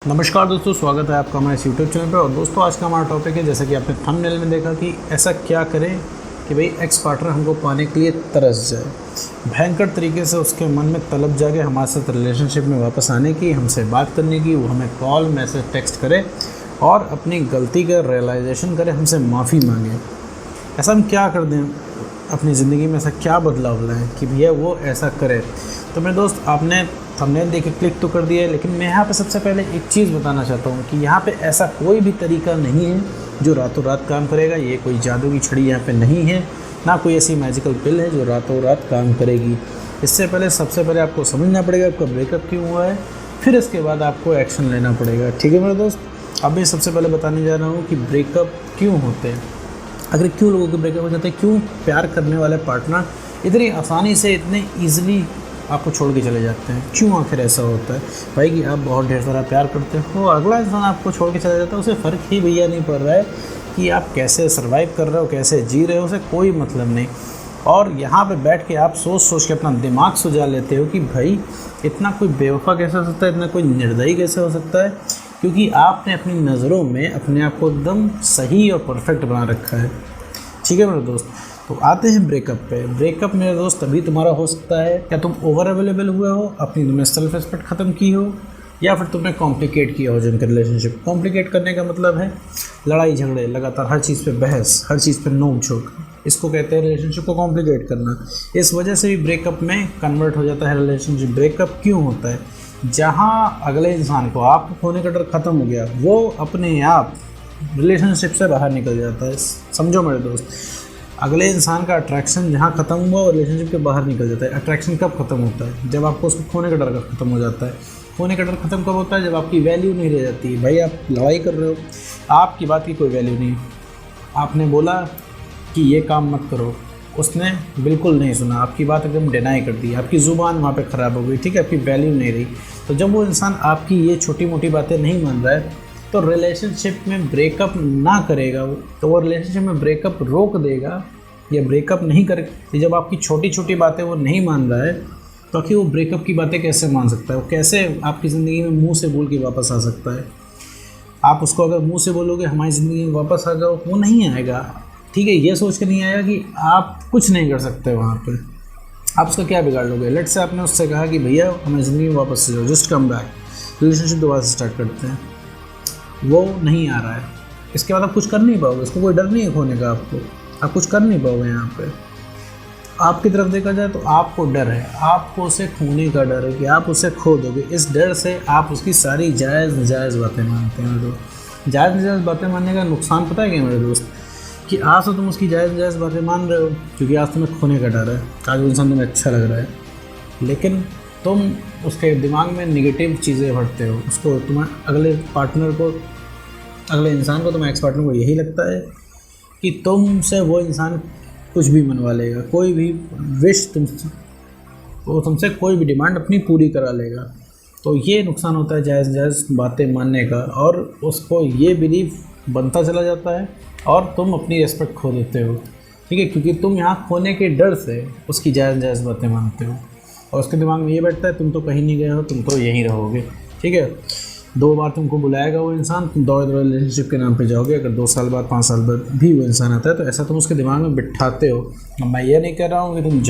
नमस्कार दोस्तों, स्वागत है आपका हमारे यूट्यूब चैनल पर। और दोस्तों, आज का हमारा टॉपिक है, जैसा कि आपने थंबनेल में देखा, कि ऐसा क्या करें कि भाई एक्स पार्टनर हमको पाने के लिए तरस जाए, भयंकर तरीके से उसके मन में तलब जागे हमारे साथ रिलेशनशिप में वापस आने की, हमसे बात करने की, वो हमें कॉल मैसेज टेक्स्ट करे और अपनी गलती का रियलाइजेशन करे, हमसे माफ़ी मांगे। ऐसा हम क्या कर दें अपनी ज़िंदगी में, ऐसा क्या बदलाव लाएँ कि भैया वो ऐसा करे। तो मेरे दोस्त, आपने थंबनेल देख के क्लिक तो कर दिया है, लेकिन मैं यहाँ पे सबसे पहले एक चीज़ बताना चाहता हूँ कि यहाँ पे ऐसा कोई भी तरीका नहीं है जो रातों रात काम करेगा। ये कोई जादू की छड़ी यहाँ पे नहीं है, ना कोई ऐसी मैजिकल पिल है जो रातों रात काम करेगी। इससे पहले सबसे पहले आपको समझना पड़ेगा आपका ब्रेकअप क्यों हुआ है, फिर इसके बाद आपको एक्शन लेना पड़ेगा। ठीक है मेरे दोस्त। अब मैं सबसे पहले बताने जा रहा हूँ कि ब्रेकअप क्यों होते हैं, अगर क्यों लोगों के ब्रेकअप हो जाते हैं, क्यों प्यार करने वाले पार्टनर इतनी आसानी से, इतने ईजिली आपको छोड़ के चले जाते हैं। क्यों आखिर ऐसा होता है भाई कि आप बहुत ढेर सारा प्यार करते हो, अगला इंसान आपको छोड़ के चला जाता है, उसे फ़र्क ही भैया नहीं पड़ रहा है कि आप कैसे सर्वाइव कर रहे हो, कैसे जी रहे हो, उसे कोई मतलब नहीं। और यहाँ पे बैठ के आप सोच सोच के अपना दिमाग सुझा लेते हो कि भाई इतना कोई बेवफा कैसे हो सकता है, इतना कोई निर्दयी कैसे हो सकता है, क्योंकि आपने अपनी नज़रों में अपने आप को एकदम सही और परफेक्ट बना रखा है। ठीक है मेरे दोस्त। तो आते हैं ब्रेकअप पे। ब्रेकअप मेरे दोस्त तभी तुम्हारा हो सकता है क्या तुम ओवर अवेलेबल हुए हो, अपनी तुमने सेल्फ रिस्पेक्ट ख़त्म की हो, या फिर तुमने कॉम्प्लिकेट किया हो जिनका रिलेशनशिप। कॉम्प्लिकेट करने का मतलब है लड़ाई झगड़े, लगातार हर चीज़ पे बहस, हर चीज़ पे नोक झोंक, इसको कहते हैं रिलेशनशिप को कॉम्प्लिकेट करना। इस वजह से भी ब्रेकअप में कन्वर्ट हो जाता है रिलेशनशिप। ब्रेकअप क्यों होता है? जहाँ अगले इंसान को आपको खोने का डर ख़त्म हो गया, वो अपने आप रिलेशनशिप से बाहर निकल जाता है। समझो मेरे दोस्त, अगले इंसान का अट्रैक्शन जहाँ ख़त्म हुआ और रिलेशनशिप के बाहर निकल जाता है। अट्रैक्शन कब ख़त्म होता है? जब आपको उसको खोने का डर ख़त्म हो जाता है। खोने का डर ख़त्म कब होता है? जब आपकी वैल्यू नहीं रह जाती। भाई आप लड़ाई कर रहे हो, आपकी बात की कोई वैल्यू नहीं। आपने बोला कि ये काम मत करो, उसने बिल्कुल नहीं सुना, आपकी बात एकदम डिनाई कर दी, आपकी ज़ुबान वहाँ पे ख़राब हो गई। ठीक है, आपकी वैल्यू नहीं रही। तो जब वो इंसान आपकी ये छोटी मोटी बातें नहीं मान रहा है, तो रिलेशनशिप में ब्रेकअप ना करेगा वो, तो वो रिलेशनशिप में ब्रेकअप रोक देगा या ब्रेकअप नहीं करे। जब आपकी छोटी छोटी बातें वो नहीं मान रहा है, तो आखिर वो ब्रेकअप की बातें कैसे मान सकता है? वो कैसे आपकी ज़िंदगी में मुंह से बोल के वापस आ सकता है? आप उसको अगर मुंह से बोलोगे हमारी ज़िंदगी में वापस आ जाओ, वो नहीं आएगा। ठीक है, ये सोच के नहीं आएगा कि आप कुछ नहीं कर सकते वहाँ पर। आप उसका क्या बिगाड़ लोगे? लेट से आपने उससे कहा कि भैया हमारी ज़िंदगी में वापस से जाओ, जस्ट कम बैक, रिलेशनशिप दोबारा से स्टार्ट करते हैं। वो नहीं आ रहा है। इसके बाद आप कुछ कर नहीं पाओगे, उसको कोई डर नहीं है खोने का। आप कुछ कर नहीं पाओगे। यहाँ पे आपकी तरफ देखा जाए तो आपको डर है, आपको उसे खोने का डर है कि आप उसे खो दोगे। इस डर से आप उसकी सारी जायज़ नाजायज़ बातें मानते हैं। मेरे दोस्त, जायज़ नाजायज़ बातें मानने का नुकसान पता है क्या मेरे दोस्त? कि आज तो तुम उसकी जायज़ नाजायज़ बातें मान रहे हो क्योंकि आज तुम्हें खोने का डर है, आज वो इंसान तुम्हें अच्छा लग रहा है, लेकिन तुम उसके दिमाग में निगेटिव चीज़ें भरते हो। उसको, तुम्हें अगले पार्टनर को, अगले इंसान को, तुम्हें एक्स पार्टनर को यही लगता है कि तुमसे वो इंसान कुछ भी मनवा लेगा, कोई भी विश वो तुमसे कोई भी डिमांड अपनी पूरी करा लेगा। तो ये नुकसान होता है जायज़ जायज़ बातें मानने का, और उसको ये बिलीफ बनता चला जाता है और तुम अपनी रिस्पेक्ट खो देते हो। ठीक है, क्योंकि तुम यहाँ खोने के डर से उसकी जायज़ जायज़ बातें मानते हो, और उसके दिमाग में ये बैठता है तुम तो कहीं नहीं गए हो, तुम तो यहीं रहोगे। ठीक है, 2 बार तुमको बुलाएगा वो इंसान, तुम दौड़े रिलेशनशिप के नाम पे जाओगे। अगर 2 साल बाद, 5 साल बाद भी वो इंसान आता है, तो ऐसा तुम उसके दिमाग में बिठाते हो। मैं ये नहीं कह रहा हूँ कि तुम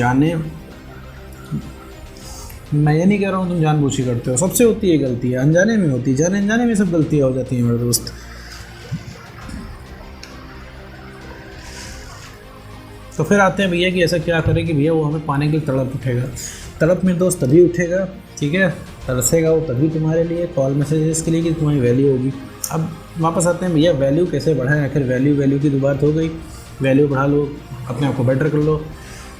जानबूझ के करते हो। सबसे होती है गलती, अनजाने में होती है, जाने अनजाने में सब गलतियाँ हो जाती हैं मेरे दोस्त। तो फिर आते हैं भैया कि ऐसा क्या करें कि भैया वो हमें पाने की तड़प उठेगा। तड़प मेरे दोस्त तभी उठेगा, ठीक है, तरसेगा वो तभी तुम्हारे लिए, कॉल मैसेजेस के लिए, कि तुम्हारी वैल्यू होगी। अब वापस आते हैं भैया, वैल्यू कैसे बढ़ाएं? आखिर वैल्यू की तो बात हो गई। वैल्यू बढ़ा लो, अपने आप को बेटर कर लो।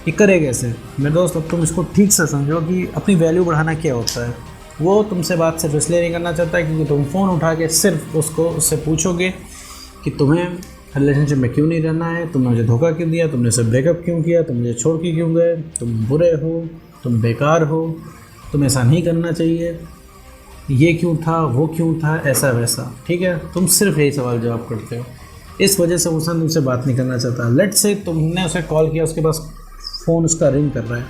ये करे कैसे मेरे दोस्त? अब तुम इसको ठीक से समझो कि अपनी वैल्यू बढ़ाना क्या होता है। वो तुमसे बात सिर्फ इसलिए नहीं करना चाहता है क्योंकि तुम फ़ोन उठा के सिर्फ उससे पूछोगे कि तुम्हें रिलेशनशिप में क्यों नहीं रहना है, तुमने मुझे धोखा क्यों दिया, तुमने से ब्रेकअप क्यों किया, तुम मुझे छोड़ के क्यों गए, तुम बुरे हो, तुम बेकार हो, तुम ऐसा नहीं करना चाहिए, ये क्यों था, वो क्यों था, ऐसा वैसा। ठीक है, तुम सिर्फ यही सवाल जवाब करते हो। इस वजह से तुमसे बात नहीं करना चाहता। लेट से तुमने उसे कॉल किया, उसके पास फ़ोन उसका रिंग कर रहा है,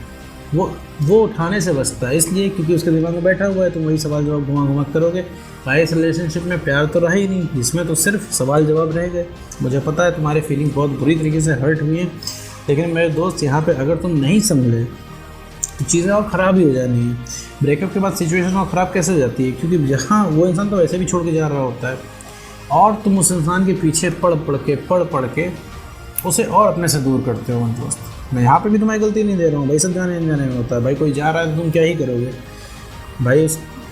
वो उठाने से बचता है, इसलिए क्योंकि उसके दिमाग में बैठा हुआ है, तुम वही सवाल जवाब घुमा घुमा करोगे। भाई इस रिलेशनशिप में प्यार तो रहा ही नहीं, इसमें तो सिर्फ सवाल जवाब रह गए। मुझे पता है तुम्हारी फीलिंग बहुत बुरी तरीके से हर्ट हुई है, लेकिन मेरे दोस्त यहाँ पे अगर तुम नहीं संभले तो चीज़ें और ख़राब ही हो जानी है। ब्रेकअप के बाद सिचुएशन और ख़राब कैसे हो जाती है, क्योंकि जहाँ वो इंसान तो वैसे भी छोड़ के जा रहा होता है और तुम उस इंसान के पीछे पढ़ पढ़ के उसे और अपने से दूर करते हो। दोस्त मैं यहाँ पे भी तुम्हारी गलती नहीं दे रहा हूँ भाई, सब जाने अनजाने में होता है भाई। कोई जा रहा है तो तुम क्या ही करोगे भाई,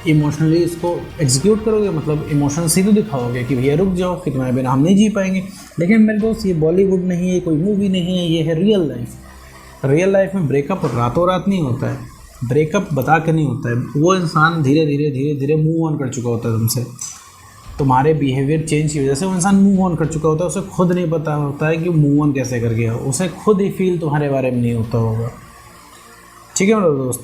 इमोशनली इसको एग्जीक्यूट करोगे, मतलब इमोशन सीधे दिखाओगे कि भैया रुक जाओ कि तुम्हारे बिना हम नहीं जी पाएंगे। लेकिन मेरे दोस्त ये बॉलीवुड नहीं है, कोई मूवी नहीं है, ये है रियल लाइफ। रियल लाइफ में ब्रेकअप रातों रात नहीं होता है, ब्रेकअप बता के नहीं होता है। वो इंसान धीरे धीरे मूव ऑन कर चुका होता है तुमसे, तुम्हारे बिहेवियर चेंज की वजह से वो इंसान मूव ऑन कर चुका होता है। उसे खुद नहीं पता होता है कि मूव ऑन कैसे कर गया, उसे खुद ही फील तुम्हारे बारे में नहीं होता होगा। ठीक है मेरे दोस्त,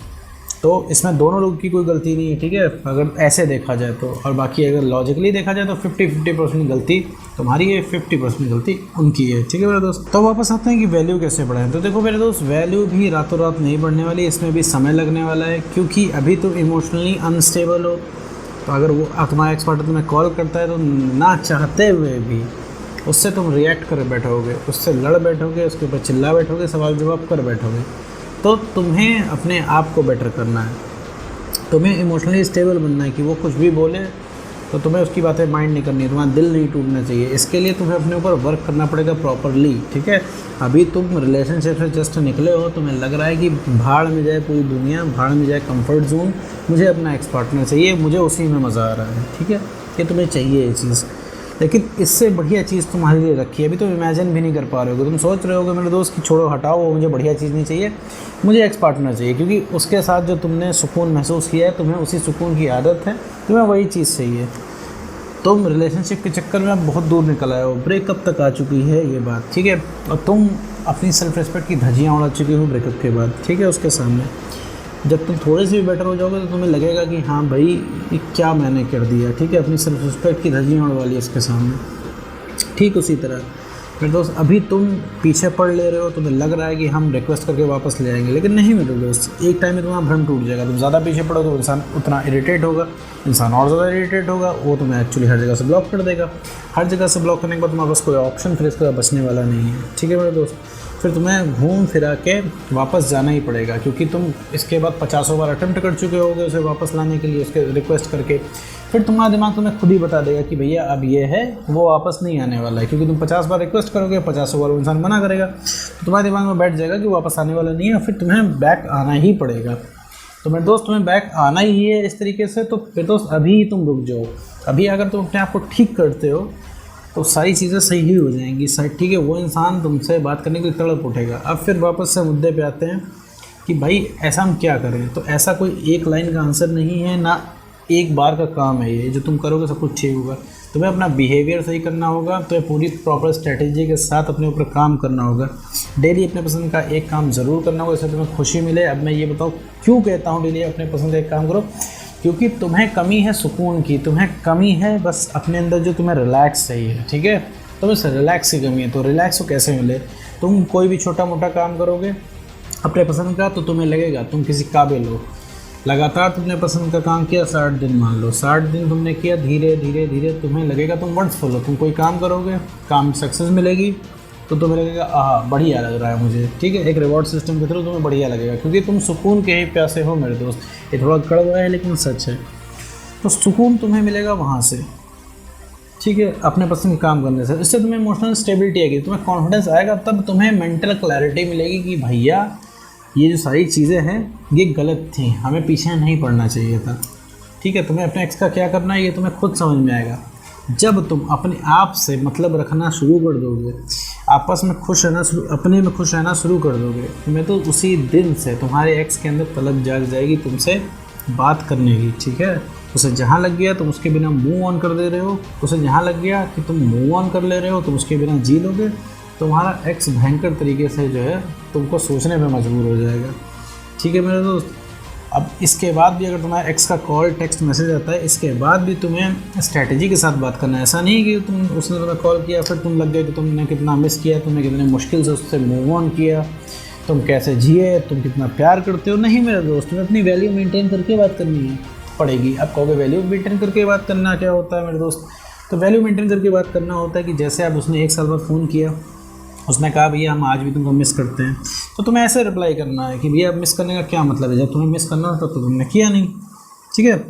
तो इसमें दोनों लोग की कोई गलती नहीं है, ठीक है, अगर ऐसे देखा जाए तो। और बाकी अगर लॉजिकली देखा जाए तो 50-50% गलती तुम्हारी है, 50% गलती उनकी है। ठीक है मेरे दोस्त, तो वापस आते हैं कि वैल्यू कैसे बढ़ाएं। तो देखो मेरे दोस्त, वैल्यू भी रातों रात नहीं बढ़ने वाली, इसमें भी समय लगने वाला है, क्योंकि अभी तुम इमोशनली अनस्टेबल हो। तो अगर वो तुम्हारा एक्स पार्टनर तुम्हें कॉल करता है तो ना चाहते हुए भी उससे तुम रिएक्ट कर बैठोगे, उससे लड़ बैठोगे, उसके ऊपर चिल्ला बैठोगे, सवाल जवाब कर बैठोगे। तो तुम्हें अपने आप को बेटर करना है, तुम्हें इमोशनली स्टेबल बनना है कि वो कुछ भी बोले तो तुम्हें उसकी बातें माइंड नहीं करनी है, तुम्हारा दिल नहीं टूटना चाहिए। इसके लिए तुम्हें अपने ऊपर वर्क करना पड़ेगा प्रॉपरली। ठीक है, अभी तुम रिलेशनशिप से जस्ट निकले हो, तुम्हें लग रहा है कि भाड़ में जाए पूरी दुनिया, भाड़ में जाए कंफर्ट जोन, मुझे अपना एक्स पार्टनर चाहिए, मुझे उसी में मज़ा आ रहा है। ठीक है, कि तुम्हें चाहिए ये चीज़, लेकिन इससे बढ़िया चीज़ तुम्हारे लिए रखी है। अभी तुम इमेजिन भी नहीं कर पा रहे हो, तुम सोच रहे होगे मेरे दोस्त कि छोड़ो हटाओ, मुझे बढ़िया चीज़ नहीं चाहिए, मुझे एक्स पार्टनर चाहिए, क्योंकि उसके साथ जो तुमने सुकून महसूस किया है, तुम्हें उसी सुकून की आदत है, तुम्हें वही चीज़ चाहिए। तुम रिलेशनशिप के चक्कर में अब बहुत दूर निकल आए हो, ब्रेकअप तक आ चुकी है ये बात। ठीक है, और तुम अपनी सेल्फ रिस्पेक्ट की धज्जियाँ उड़ा चुकी हो ब्रेकअप के बाद। ठीक है, उसके सामने जब तुम थोड़े से भी बेटर हो जाओगे तो तुम्हें लगेगा कि हाँ भाई ये क्या मैंने कर दिया। ठीक है, अपनी सेल्फ रिस्पेक्ट की धज्जियाँ उड़वा ली इसके सामने। ठीक उसी तरह मेरे दोस्त, अभी तुम पीछे पड़ ले रहे हो, तुम्हें लग रहा है कि हम रिक्वेस्ट करके वापस ले आएंगे, लेकिन नहीं मेरे दोस्त, एक टाइम में तुम्हारा भ्रम टूट जाएगा। तुम ज़्यादा पीछे पड़ो तो इंसान उतना इरिटेट होगा, इंसान और ज़्यादा इरिटेट होगा, वो तुम्हें एक्चुअली हर जगह से ब्लॉक कर देगा। हर जगह से ब्लॉक करने के बाद तुम्हारे पास कोई ऑप्शन फिर इसका बचने वाला नहीं है। ठीक है मेरे दोस्त, फिर तुम्हें घूम फिरा के वापस जाना ही पड़ेगा, क्योंकि तुम इसके बाद 50 बार अटेम्प्ट कर चुके होगे उसे वापस लाने के लिए, उसके रिक्वेस्ट करके। फिर तुम्हारा दिमाग तुम्हें खुद ही बता देगा कि भैया अब ये है, वो वापस नहीं आने वाला है, क्योंकि तुम 50 बार रिक्वेस्ट करोगे, 50 बार वो इंसान मना करेगा, तो तुम्हारे दिमाग में बैठ जाएगा कि वो वापस आने वाला नहीं है, फिर तुम्हें बैक आना ही पड़ेगा। तो मेरे दोस्त, तुम्हें बैक आना ही है इस तरीके से। तो फिर दोस्त अभी तुम रुक जाओ, अभी अगर तुम अपने आप को ठीक करते हो तो सारी चीज़ें सही ही हो जाएंगी। सही, ठीक है, वो इंसान तुमसे बात करने के लिए तड़प उठेगा। अब फिर वापस से मुद्दे पे आते हैं कि भाई ऐसा हम क्या करें। तो ऐसा कोई एक लाइन का आंसर नहीं है, ना एक बार का काम है ये, जो तुम करोगे सब कुछ ठीक होगा। तुम्हें अपना बिहेवियर सही करना होगा, तुम्हें पूरी प्रॉपर स्ट्रेटेजी के साथ अपने ऊपर काम करना होगा। डेली अपने पसंद का एक काम ज़रूर करना होगा, इससे तुम्हें खुशी मिले। अब मैं ये बताऊँ क्यों कहता हूँ डेली अपने पसंद का एक काम करो, क्योंकि तुम्हें कमी है सुकून की, तुम्हें कमी है बस अपने अंदर जो तुम्हें रिलैक्स चाहिए। ठीक है, तुम्हें रिलैक्स की कमी है, तो रिलैक्स को कैसे मिले। तुम कोई भी छोटा मोटा काम करोगे अपने पसंद का तो तुम्हें लगेगा तुम किसी काबिल हो। लगातार तुमने पसंद का काम किया 60 दिन, मान लो 60 दिन तुमने किया, धीरे धीरे तुम्हें लगेगा तुम वंडरफुल हो। तुम कोई काम करोगे, काम सक्सेस मिलेगी तो तुम्हें लगेगा आह बढ़िया लग रहा है मुझे। ठीक है, एक रिवॉर्ड सिस्टम के थ्रू तुम्हें बढ़िया लगेगा, क्योंकि तुम सुकून के ही प्यासे हो मेरे दोस्त। ये थोड़ा कड़वा है लेकिन सच है। तो सुकून तुम्हें मिलेगा वहाँ से, ठीक है, अपने पसंद काम करने से। इससे तुम्हें इमोशनल स्टेबिलिटी आएगी, तुम्हें कॉन्फिडेंस आएगा, तब तुम्हें मेंटल क्लैरिटी मिलेगी कि भैया ये जो सारी चीज़ें हैं ये गलत थी, हमें पीछे नहीं पड़ना चाहिए था। ठीक है, तुम्हें अपने एक्स का क्या करना है ये तुम्हें खुद समझ में आएगा। जब तुम अपने आप से मतलब रखना शुरू कर दोगे, आपस में खुश रहना अपने में खुश रहना शुरू कर दोगे, तुम्हें तो उसी दिन से तुम्हारे एक्स के अंदर तलब जाग जाएगी तुमसे बात करने की। ठीक है, उसे जहाँ लग गया तुम उसके बिना मूव ऑन कर दे रहे हो, उसे जहाँ लग गया कि तुम मूव ऑन कर ले रहे हो, तुम उसके बिना जी लोगे, तुम्हारा एक्स भयंकर तरीके से जो है तुमको सोचने में मजबूर हो जाएगा। ठीक है मेरे दोस्त, अब इसके बाद भी अगर तुम्हारा एक्स का कॉल टेक्स्ट मैसेज आता है, इसके बाद भी तुम्हें स्ट्रैटेजी के साथ बात करना है। ऐसा नहीं कि उसने तुम्हें कॉल किया फिर तुम लग गए कि तुमने कितना मिस किया, तुमने कितने मुश्किल से उससे मूव ऑन किया। तुम कैसे जिए, तुम कितना प्यार करते हो। नहीं मेरे दोस्त, तुम्हें अपनी वैल्यू मेंटेन करके बात करनी है पड़ेगी। आप कहोगे वैल्यू मेंटेन करके बात करना क्या होता है मेरे दोस्त? तो वैल्यू मेंटेन करके बात करना होता है कि जैसे आप उसने 1 साल बाद फ़ोन किया, उसने कहा भैया हम आज भी तुमको मिस करते हैं, तो तुम्हें ऐसे रिप्लाई करना है कि भैया मिस करने का क्या मतलब है, जब तुम्हें मिस करना था तो तुमने किया नहीं। ठीक है।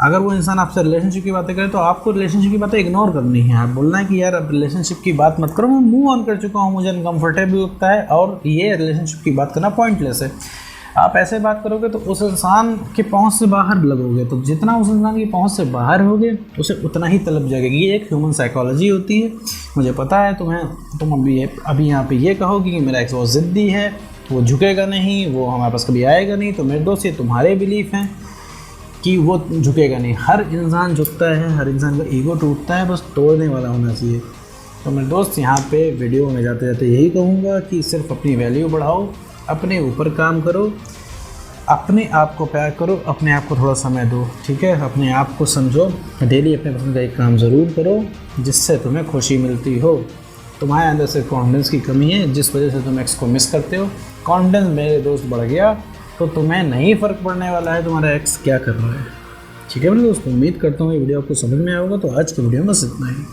अगर वो इंसान आपसे रिलेशनशिप की बातें करे तो आपको रिलेशनशिप की बातें इग्नोर करनी है। आप बोलना है कि यार अब रिलेशनशिप की बात मत करो, मैं मूव ऑन कर चुका हूँ, मुझे अनकम्फर्टेबल लगता है और ये रिलेशनशिप की बात करना पॉइंटलेस है। आप ऐसे बात करोगे तो उस इंसान के पहुंच से बाहर लगोगे, तो जितना उस इंसान की पहुंच से बाहर होगे उसे उतना ही तलब जगेगी। ये एक ह्यूमन साइकोलॉजी होती है। मुझे पता है तुम अभी यहाँ पे ये कहोगे कि मेरा एक्स बहुत ज़िद्दी है, वो झुकेगा नहीं, वो हमारे पास कभी आएगा नहीं। तो मेरे दोस्त ये तुम्हारे बिलीफ हैं कि वो झुकेगा नहीं। हर इंसान झुकता है, हर इंसान का ईगो टूटता है, बस तोड़ने वाला होना चाहिए। तो मेरे दोस्त यहाँ पे वीडियो में जाते जाते यही कहूँगा कि सिर्फ अपनी वैल्यू बढ़ाओ, अपने ऊपर काम करो, अपने आप को प्यार करो, अपने आप को थोड़ा समय दो। ठीक है, अपने आप को समझो, डेली अपने पसंद का एक काम ज़रूर करो जिससे तुम्हें खुशी मिलती हो। तुम्हारे अंदर से कॉन्फिडेंस की कमी है जिस वजह से तुम एक्स को मिस करते हो। कॉन्फिडेंस मेरे दोस्त बढ़ गया तो तुम्हें नहीं फ़र्क पड़ने वाला है तुम्हारा एक्स क्या कर रहा है। ठीक है मेरे दोस्त, उम्मीद करता हूँ ये वीडियो आपको समझ में आएगा। तो आज की वीडियो में बस इतना ही।